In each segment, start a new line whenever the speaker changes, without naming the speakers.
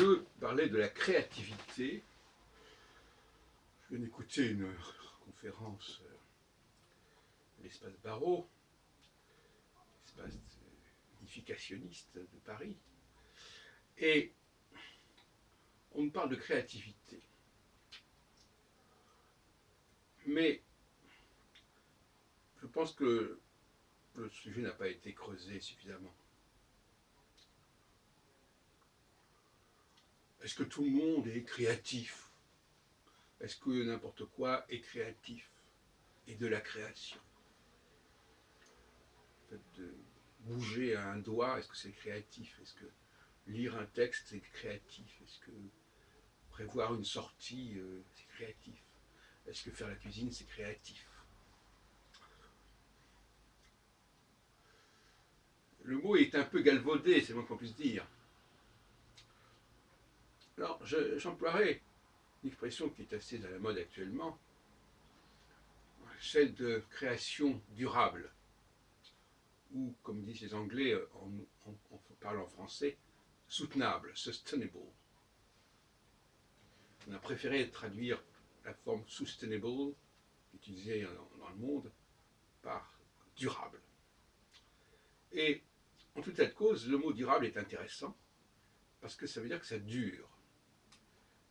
je parlais de la créativité. Je viens d'écouter une conférence à l'espace Barreau, l'espace unificationniste de Paris, et on me parle de créativité. Mais je pense que le sujet n'a pas été creusé suffisamment. Est-ce que tout le monde est créatif? Est-ce que n'importe quoi est créatif et de la création? Le fait de bouger un doigt, est-ce que c'est créatif? Est-ce que lire un texte, c'est créatif? Est-ce que prévoir une sortie, c'est créatif? Est-ce que faire la cuisine, c'est créatif? Le mot est un peu galvaudé, c'est le moins qu'on puisse dire. Alors, j'emploierai une expression qui est assez à la mode actuellement, celle de création durable, ou, comme disent les Anglais en parlant français, soutenable, sustainable. On a préféré traduire la forme sustainable, utilisée dans le monde, par durable. Et en tout état de cause, le mot durable est intéressant, parce que ça veut dire que ça dure.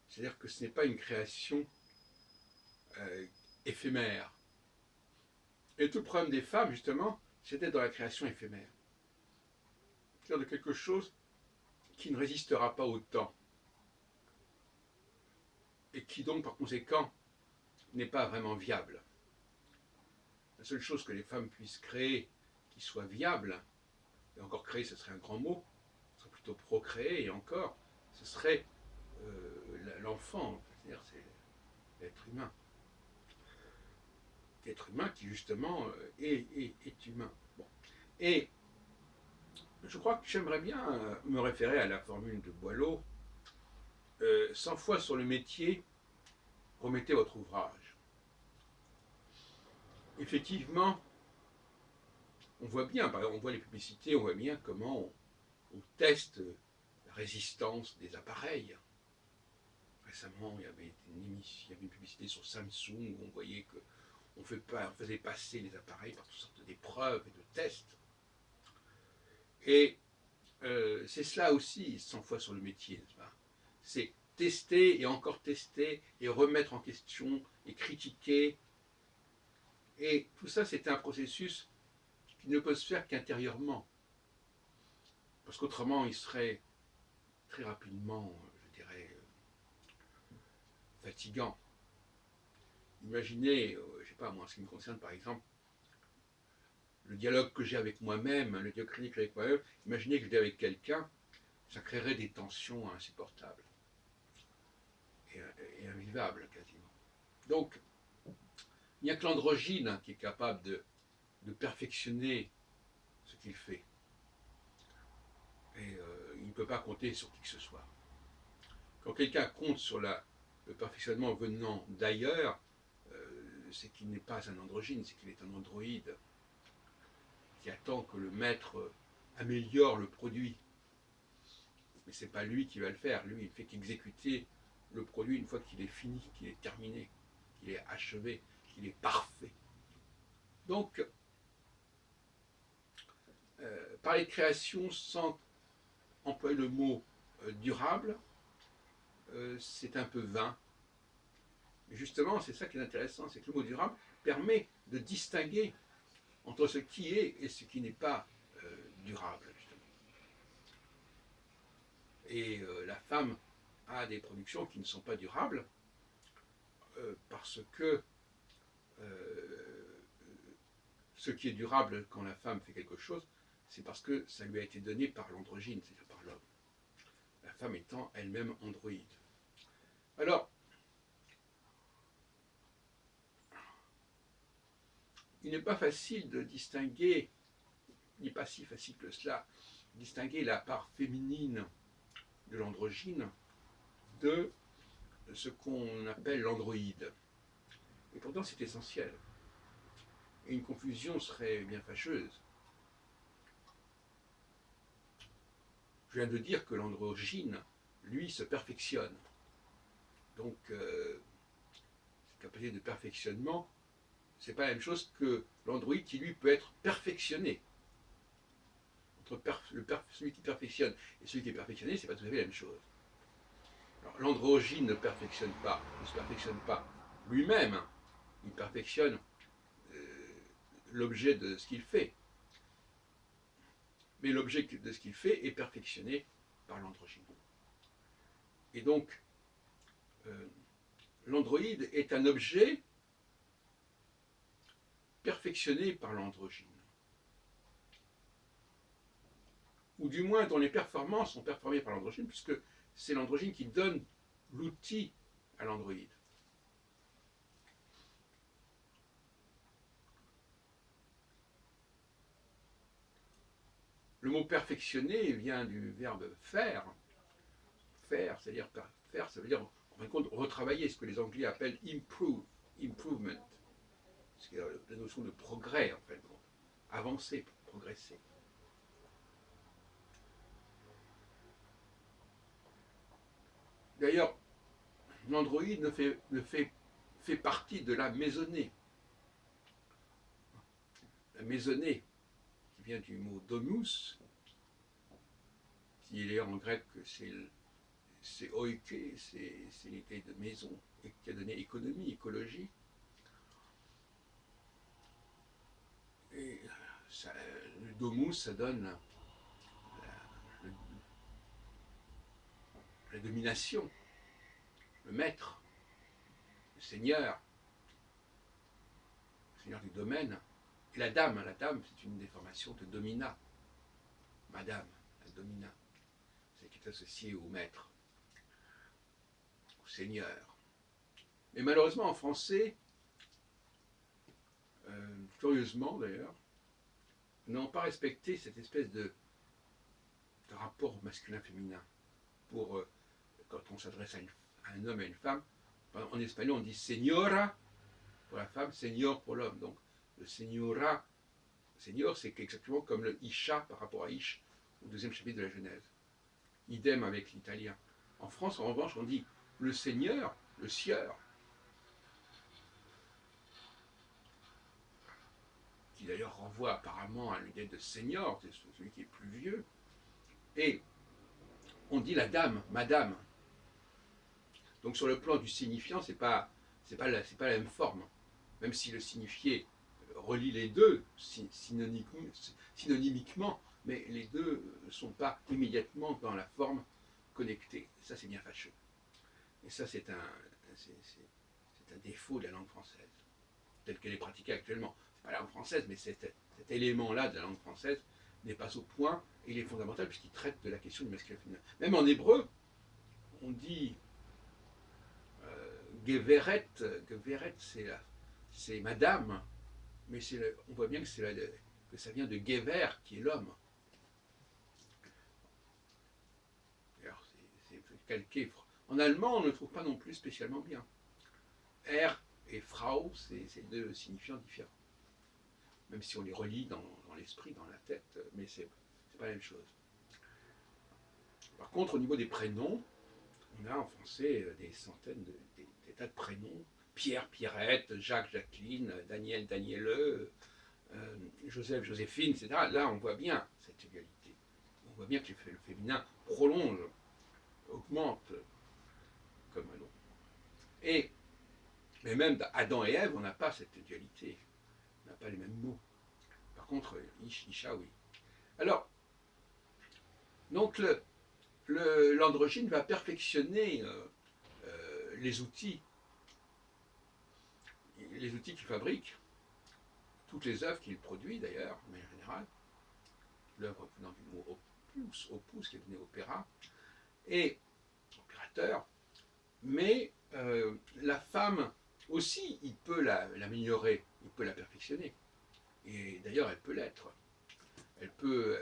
C'est-à-dire que ce n'est pas une création éphémère. Et tout le problème des femmes, justement, c'était dans la création éphémère. C'est-à-dire de quelque chose qui ne résistera pas au temps. Et qui donc, par conséquent, n'est pas vraiment viable. La seule chose que les femmes puissent créer qui soit viable, et encore créer, ce serait un grand mot, ce serait plutôt procréer, et encore, ce serait l'enfant, c'est-à-dire c'est l'être humain. L'être humain qui, justement, est humain. Bon. Et je crois que j'aimerais bien me référer à la formule de Boileau, 100 fois sur le métier, remettez votre ouvrage. Effectivement, on voit bien, par exemple, on voit les publicités, on voit bien comment on teste la résistance des appareils. Récemment, il y avait une publicité sur Samsung où on voyait qu'on faisait passer les appareils par toutes sortes d'épreuves et de tests. Et c'est cela aussi, 100 fois sur le métier, n'est-ce pas? C'est tester et encore tester et remettre en question et critiquer. Et tout ça, c'est un processus qui ne peut se faire qu'intérieurement. Parce qu'autrement, il serait très rapidement, je dirais, fatigant. Imaginez, je ne sais pas, moi, en ce qui me concerne, par exemple, le dialogue que j'ai avec moi-même, le dialogue clinique avec moi-même, imaginez que je l'ai avec quelqu'un, ça créerait des tensions insupportables et invivables quasiment. Donc, il n'y a que l'androgyne qui est capable de perfectionner ce qu'il fait. Et il ne peut pas compter sur qui que ce soit. Quand quelqu'un compte sur le perfectionnement venant d'ailleurs, c'est qu'il n'est pas un androgyne, c'est qu'il est un androïde qui attend que le maître améliore le produit. Mais ce n'est pas lui qui va le faire, lui il ne fait qu'exécuter le produit une fois qu'il est fini, qu'il est terminé, qu'il est achevé, qu'il est parfait. Donc, parler de création sans employer le mot durable, c'est un peu vain. Mais justement, c'est ça qui est intéressant, c'est que le mot durable permet de distinguer entre ce qui est et ce qui n'est pas durable, justement. Et la femme a des productions qui ne sont pas durables parce que ce qui est durable quand la femme fait quelque chose, c'est parce que ça lui a été donné par l'androgyne, c'est-à-dire par l'homme. La femme étant elle-même androïde. Alors, il n'est pas facile de distinguer, il n'est pas si facile que cela, distinguer la part féminine de l'androgyne de ce qu'on appelle l'androïde. Et pourtant, c'est essentiel. Et une confusion serait bien fâcheuse. Je viens de dire que l'androgyne lui, se perfectionne. Donc, cette capacité de perfectionnement, c'est pas la même chose que l'androïde qui, lui, peut être perfectionné. Entre celui qui perfectionne et celui qui est perfectionné, c'est pas tout à fait la même chose. L'androgyne ne perfectionne pas, ne se perfectionne pas lui-même, il perfectionne l'objet de ce qu'il fait. Mais l'objet de ce qu'il fait est perfectionné par l'androgyne. Et donc, l'androïde est un objet perfectionné par l'androgyne. Ou du moins dont les performances sont performées par l'androgyne, puisque c'est l'androgyne qui donne l'outil à l'androïde. Le mot perfectionner vient du verbe faire. Faire, c'est-à-dire faire, ça veut dire, en fin de compte, retravailler, ce que les Anglais appellent improve, improvement. C'est la notion de progrès, en fin de compte. Avancer, progresser. D'ailleurs, l'Android fait partie de la maisonnée. La maisonnée, qui vient du mot domus, qui est en grec, c'est oike, c'est l'idée de maison, et qui a donné économie, écologie. Et ça, le domus, ça donne la domination, le maître, le seigneur du domaine. Et la dame, c'est une déformation de domina. Madame, la domina, c'est qui est associé au maître, au seigneur. Mais malheureusement, en français, curieusement d'ailleurs, n'ont pas respecté cette espèce de rapport masculin-féminin. Pour quand on s'adresse à un homme et à une femme, en espagnol on dit señora pour la femme, señor pour l'homme. Donc le señora, señor, c'est exactement comme le isha par rapport à ish au deuxième chapitre de la Genèse. Idem avec l'italien. En France, en revanche, on dit le seigneur, le sieur, qui d'ailleurs renvoie apparemment à l'idée de senior, c'est celui qui est plus vieux. Et on dit la dame, madame. Donc sur le plan du signifiant, c'est pas la même forme. Même si le signifié relie les deux synonymiquement, mais les deux ne sont pas immédiatement dans la forme connectée. Et ça, c'est bien fâcheux. Et ça, c'est un défaut de la langue française, telle qu'elle est pratiquée actuellement. C'est pas la langue française, mais cet élément-là de la langue française n'est pas au point, et il est fondamental puisqu'il traite de la question du masculin féminin. Même en hébreu, on dit Geveret, c'est madame, mais on voit bien que ça vient de Gever, qui est l'homme. Alors, c'est calqué. En allemand, on ne le trouve pas non plus spécialement bien. Er et Frau, c'est deux signifiants différents. Même si on les relie dans l'esprit, dans la tête, mais c'est pas la même chose. Par contre, au niveau des prénoms, on a en français des centaines, des tas de prénoms. Pierre, Pierrette, Jacques, Jacqueline, Daniel, Daniele, Joseph, Joséphine, etc. Là, on voit bien cette égalité. On voit bien que le féminin prolonge, augmente comme un nom. Mais même Adam et Ève, on n'a pas cette dualité. On n'a pas les mêmes mots. Par contre, Isha, oui. Alors, donc l'androgyne va perfectionner les outils qu'il fabrique, toutes les œuvres qu'il produit d'ailleurs, de manière générale, l'œuvre venant du mot opus, qui est donné opéra, et opérateur, mais la femme aussi, il peut l'améliorer, il peut la perfectionner. Et d'ailleurs, elle peut l'être. Elle peut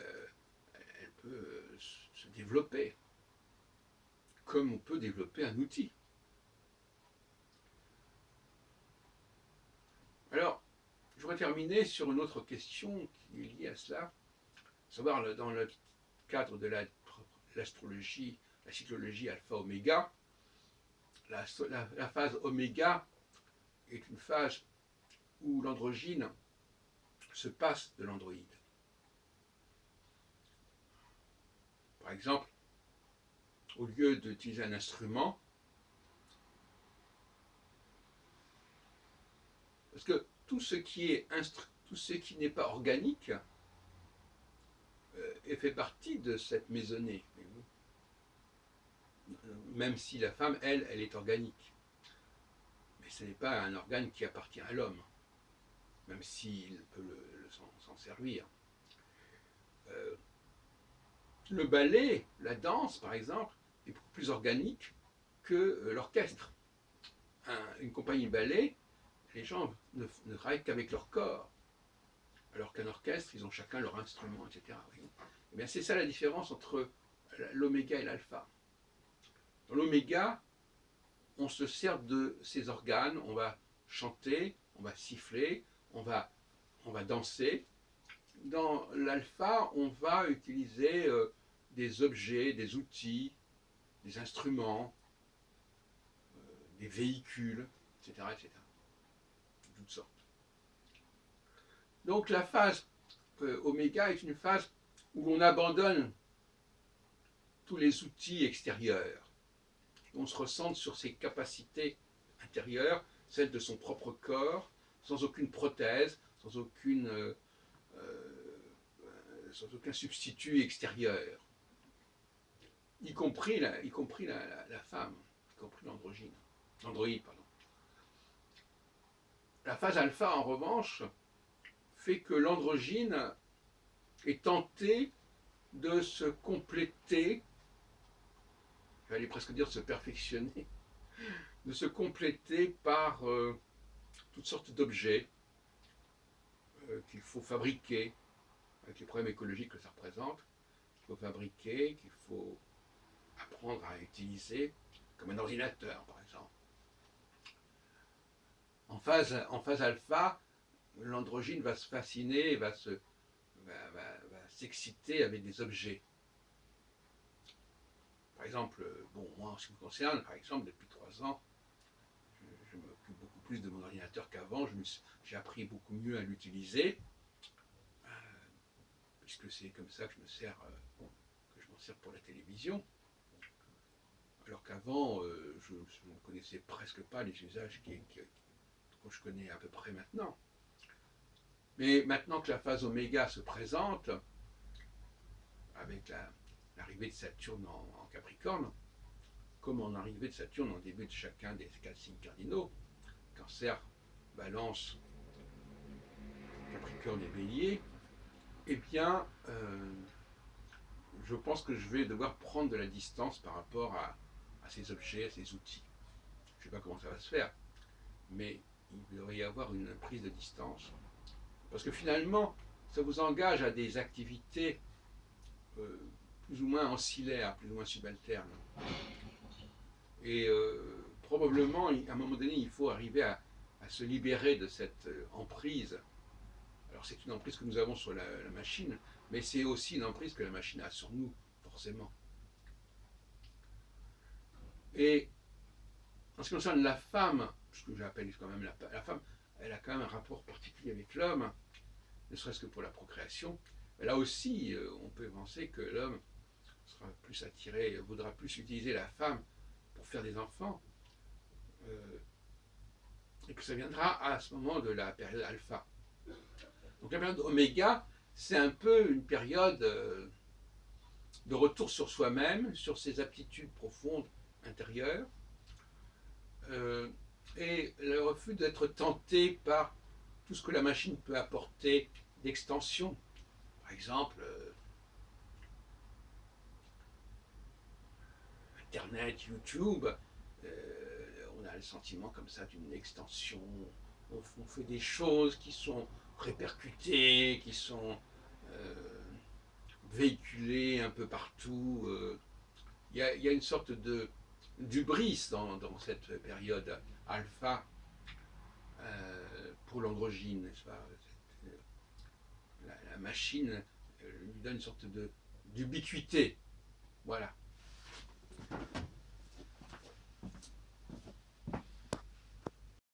se développer, comme on peut développer un outil. Alors, je voudrais terminer sur une autre question qui est liée à cela, savoir dans le cadre de l'astrologie, la cyclologie alpha-oméga. La phase oméga est une phase où l'androgyne se passe de l'androïde. Par exemple, au lieu d'utiliser un instrument, parce que tout ce qui n'est pas organique fait partie de cette maisonnée, même si la femme, elle est organique. Mais ce n'est pas un organe qui appartient à l'homme, même s'il peut s'en servir. Le ballet, la danse par exemple, est beaucoup plus organique que l'orchestre. Une compagnie de ballet, les gens ne travaillent qu'avec leur corps, alors qu'un orchestre, ils ont chacun leur instrument, etc. Et bien c'est ça la différence entre l'oméga et l'alpha. Dans l'oméga, on se sert de ces organes, on va chanter, on va siffler, on va danser. Dans l'alpha, on va utiliser des objets, des outils, des instruments, des véhicules, etc., etc. De toutes sortes. Donc la phase oméga est une phase où on abandonne tous les outils extérieurs. On se recentre sur ses capacités intérieures, celles de son propre corps, sans aucune prothèse, sans aucun substitut extérieur, y compris la femme, y compris l'androïde, pardon. La phase alpha, en revanche, fait que l'androgyne est tenté de se compléter, j'allais presque dire de se perfectionner, de se compléter par toutes sortes d'objets qu'il faut fabriquer, avec les problèmes écologiques que ça représente, qu'il faut fabriquer, qu'il faut apprendre à utiliser, comme un ordinateur par exemple. En phase alpha, l'androgyne va se fasciner, va s'exciter avec des objets. Par exemple, moi en ce qui me concerne, par exemple, depuis 3 ans, je m'occupe beaucoup plus de mon ordinateur qu'avant, j'ai appris beaucoup mieux à l'utiliser, puisque c'est comme ça que je m'en sers pour la télévision. Alors qu'avant, je ne connaissais presque pas les usages que je connais à peu près maintenant. Mais maintenant que la phase oméga se présente, avec l'arrivée de Saturne en Capricorne, comme en arrivée de Saturne en début de chacun des 4 signes cardinaux, Cancer, Balance, Capricorne et Bélier, eh bien, je pense que je vais devoir prendre de la distance par rapport à ces objets, à ces outils. Je ne sais pas comment ça va se faire, mais il devrait y avoir une prise de distance. Parce que finalement, ça vous engage à des activités plus ou moins ancillaires, plus ou moins subalternes. Et probablement, à un moment donné, il faut arriver à se libérer de cette emprise. Alors c'est une emprise que nous avons sur la machine, mais c'est aussi une emprise que la machine a sur nous, forcément. Et en ce qui concerne la femme, ce que j'appelle quand même la femme, elle a quand même un rapport particulier avec l'homme, ne serait-ce que pour la procréation. Mais là aussi, on peut penser que l'homme sera plus attiré, voudra plus utiliser la femme pour faire des enfants, et que ça viendra à ce moment de la période alpha. Donc la période oméga, c'est un peu une période de retour sur soi-même, sur ses aptitudes profondes intérieures, et le refus d'être tenté par tout ce que la machine peut apporter d'extension. Par exemple, Internet, YouTube, on a le sentiment comme ça d'une extension, on fait des choses qui sont répercutées, qui sont véhiculées un peu partout. Il y a une sorte d'hubris dans cette période alpha pour l'androgyne, n'est-ce pas? La machine lui donne une sorte d'ubiquité. Voilà.